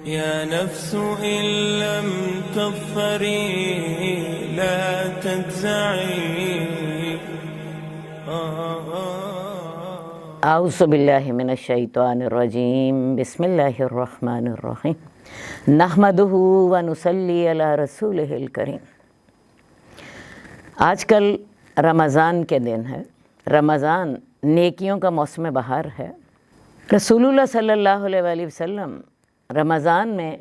يا نفس إن لم تظفري لا تجزعي. اعوذ باللہ من الشیطان الرجیم. بسم اللہ الرحمن الرحیم. نحمدہ ونصلی علی رسولہ الکریم. آج کل رمضان کے دن ہے. رمضان نیکیوں کا موسم بہار ہے. رسول اللہ صلی اللہ علیہ وآلہ وسلم رمضان میں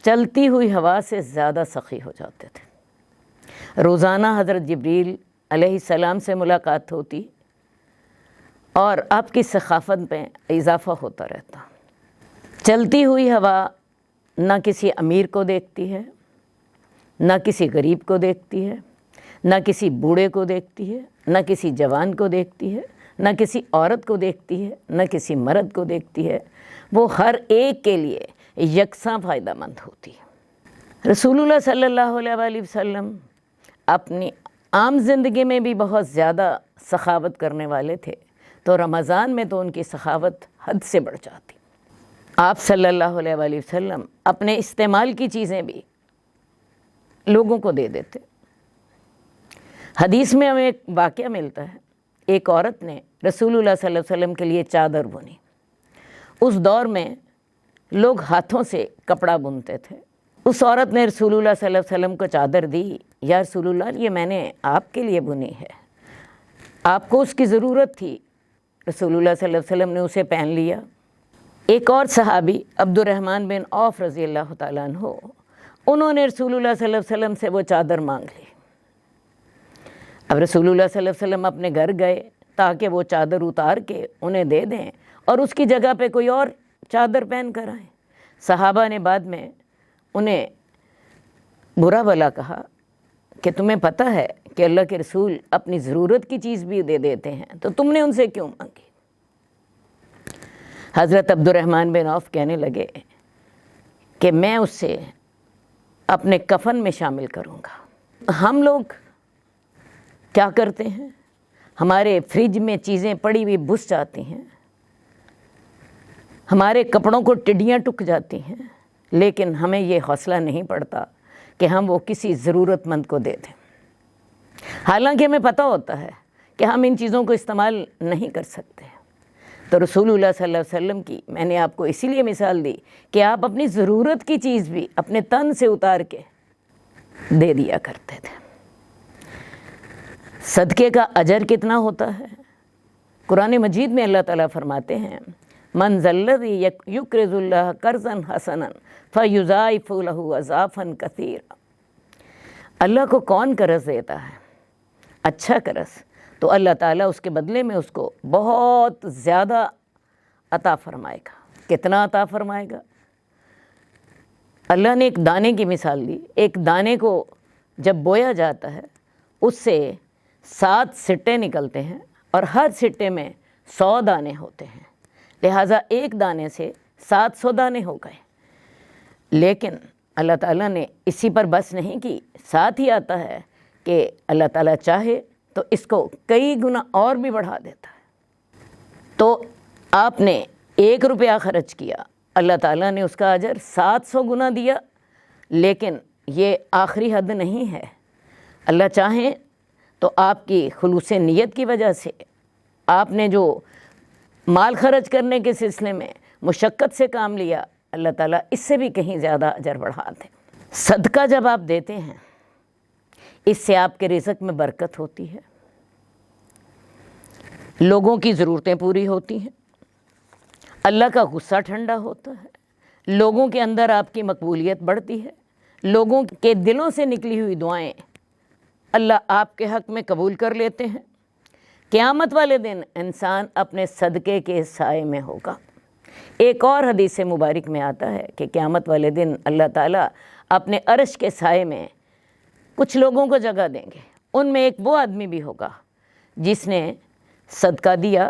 چلتی ہوئی ہوا سے زیادہ سخی ہو جاتے تھے. روزانہ حضرت جبریل علیہ السلام سے ملاقات ہوتی اور آپ کی سخاوت میں اضافہ ہوتا رہتا. چلتی ہوئی ہوا نہ کسی امیر کو دیکھتی ہے، نہ کسی غریب کو دیکھتی ہے، نہ کسی بوڑھے کو دیکھتی ہے، نہ کسی جوان کو دیکھتی ہے، نہ کسی عورت کو دیکھتی ہے، نہ کسی مرد کو دیکھتی ہے. وہ ہر ایک کے لیے یکساں فائدہ مند ہوتی ہے. رسول اللہ صلی اللہ علیہ وآلہ وسلم اپنی عام زندگی میں بھی بہت زیادہ سخاوت کرنے والے تھے، تو رمضان میں تو ان کی سخاوت حد سے بڑھ جاتی. آپ صلی اللہ علیہ وآلہ وسلم اپنے استعمال کی چیزیں بھی لوگوں کو دے دیتے. حدیث میں ہمیں ایک واقعہ ملتا ہے. ایک عورت نے رسول اللہ صلی اللہ علیہ وسلم کے لیے چادر بنی. اس دور میں لوگ ہاتھوں سے کپڑا بنتے تھے. اس عورت نے رسول اللہ صلی اللہ علیہ وسلم کو چادر دی. یا رسول اللہ، یہ میں نے آپ کے لیے بنی ہے، آپ کو اس کی ضرورت تھی. رسول اللہ صلی اللہ علیہ وسلم نے اسے پہن لیا. ایک اور صحابی عبد الرحمن بن عوف رضی اللہ تعالیٰ عنہ، انہوں نے رسول اللہ صلی اللہ علیہ وسلم سے وہ چادر مانگ لی. اب رسول اللہ صلی اللہ علیہ وسلم اپنے گھر گئے تاکہ وہ چادر اتار کے انہیں دے دیں اور اس کی جگہ پہ کوئی اور چادر پہن کر آئیں. صحابہ نے بعد میں انہیں برا بھلا کہا کہ تمہیں پتہ ہے کہ اللہ کے رسول اپنی ضرورت کی چیز بھی دے دیتے ہیں، تو تم نے ان سے کیوں مانگی؟ حضرت عبد الرحمن بن عوف کہنے لگے کہ میں اس سے اپنے کفن میں شامل کروں گا. ہم لوگ کیا کرتے ہیں؟ ہمارے فریج میں چیزیں پڑی ہوئی بھس جاتی ہیں، ہمارے کپڑوں کو ٹڈیاں ٹک جاتی ہیں، لیکن ہمیں یہ حوصلہ نہیں پڑتا کہ ہم وہ کسی ضرورت مند کو دے دیں. حالانکہ ہمیں پتہ ہوتا ہے کہ ہم ان چیزوں کو استعمال نہیں کر سکتے. تو رسول اللہ صلی اللہ علیہ وسلم کی میں نے آپ کو اسی لیے مثال دی کہ آپ اپنی ضرورت کی چیز بھی اپنے تن سے اتار کے دے دیا کرتے تھے. صدقے کا اجر کتنا ہوتا ہے؟ قرآن مجید میں اللہ تعالیٰ فرماتے ہیں، من ذا الذی یقرض اللہ قرضا حسنا فیضاعف لہ اضعافا کثیرا. اللہ کو کون قرض دیتا ہے اچھا قرض، تو اللہ تعالیٰ اس کے بدلے میں اس کو بہت زیادہ عطا فرمائے گا. کتنا عطا فرمائے گا؟ اللہ نے ایک دانے کی مثال دی. ایک دانے کو جب بویا جاتا ہے اس سے 7 سٹے نکلتے ہیں اور ہر سٹے میں 100 دانے ہوتے ہیں. لہٰذا ایک دانے سے 700 دانے ہو گئے. لیکن اللہ تعالیٰ نے اسی پر بس نہیں کی، ساتھ ہی آتا ہے کہ اللہ تعالیٰ چاہے تو اس کو کئی گنا اور بھی بڑھا دیتا ہے. تو آپ نے 1 روپیہ خرچ کیا، اللہ تعالیٰ نے اس کا اجر 700 گنا دیا. لیکن یہ آخری حد نہیں ہے. اللہ چاہیں تو آپ کی خلوص نیت کی وجہ سے آپ نے جو مال خرچ کرنے کے سلسلے میں مشقت سے کام لیا، اللہ تعالیٰ اس سے بھی کہیں زیادہ اجر بڑھا دیں. صدقہ جب آپ دیتے ہیں اس سے آپ کے رزق میں برکت ہوتی ہے، لوگوں کی ضرورتیں پوری ہوتی ہیں، اللہ کا غصہ ٹھنڈا ہوتا ہے، لوگوں کے اندر آپ کی مقبولیت بڑھتی ہے، لوگوں کے دلوں سے نکلی ہوئی دعائیں اللہ آپ کے حق میں قبول کر لیتے ہیں. قیامت والے دن انسان اپنے صدقے کے سائے میں ہوگا. ایک اور حدیث مبارک میں آتا ہے کہ قیامت والے دن اللہ تعالیٰ اپنے عرش کے سائے میں کچھ لوگوں کو جگہ دیں گے. ان میں ایک وہ آدمی بھی ہوگا جس نے صدقہ دیا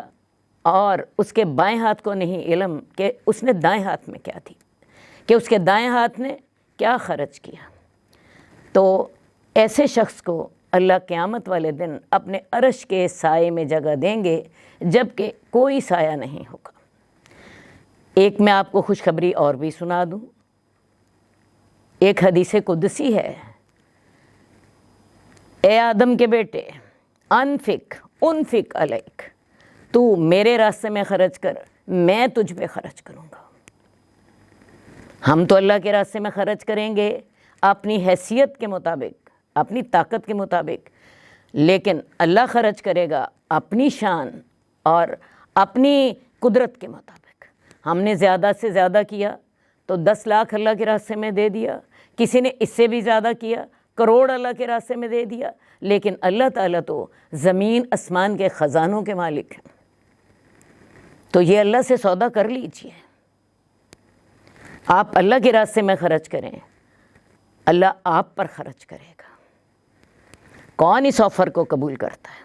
اور اس کے بائیں ہاتھ کو نہیں علم کہ اس نے دائیں ہاتھ میں کیا دی، کہ اس کے دائیں ہاتھ نے کیا خرچ کیا. تو ایسے شخص کو اللہ قیامت والے دن اپنے عرش کے سائے میں جگہ دیں گے جب کہ کوئی سایہ نہیں ہوگا. ایک میں آپ کو خوشخبری اور بھی سنا دوں، ایک حدیث قدسی ہے، اے آدم کے بیٹے انفق علیک، تو میرے راستے میں خرچ کر، میں تجھ پہ خرچ کروں گا۔ ہم تو اللہ کے راستے میں خرچ کریں گے اپنی حیثیت کے مطابق، اپنی طاقت کے مطابق، لیکن اللہ خرچ کرے گا اپنی شان اور اپنی قدرت کے مطابق۔ ہم نے زیادہ سے زیادہ کیا تو 10 لاکھ اللہ کے راستے میں دے دیا، کسی نے اس سے بھی زیادہ کیا، کروڑ اللہ کے راستے میں دے دیا، لیکن اللہ تعالیٰ تو زمین آسمان کے خزانوں کے مالک ہیں۔ تو یہ اللہ سے سودا کر لیجئے، آپ اللہ کے راستے میں خرچ کریں، اللہ آپ پر خرچ کرے گا۔ کون اس آفر کو قبول کرتا ہے؟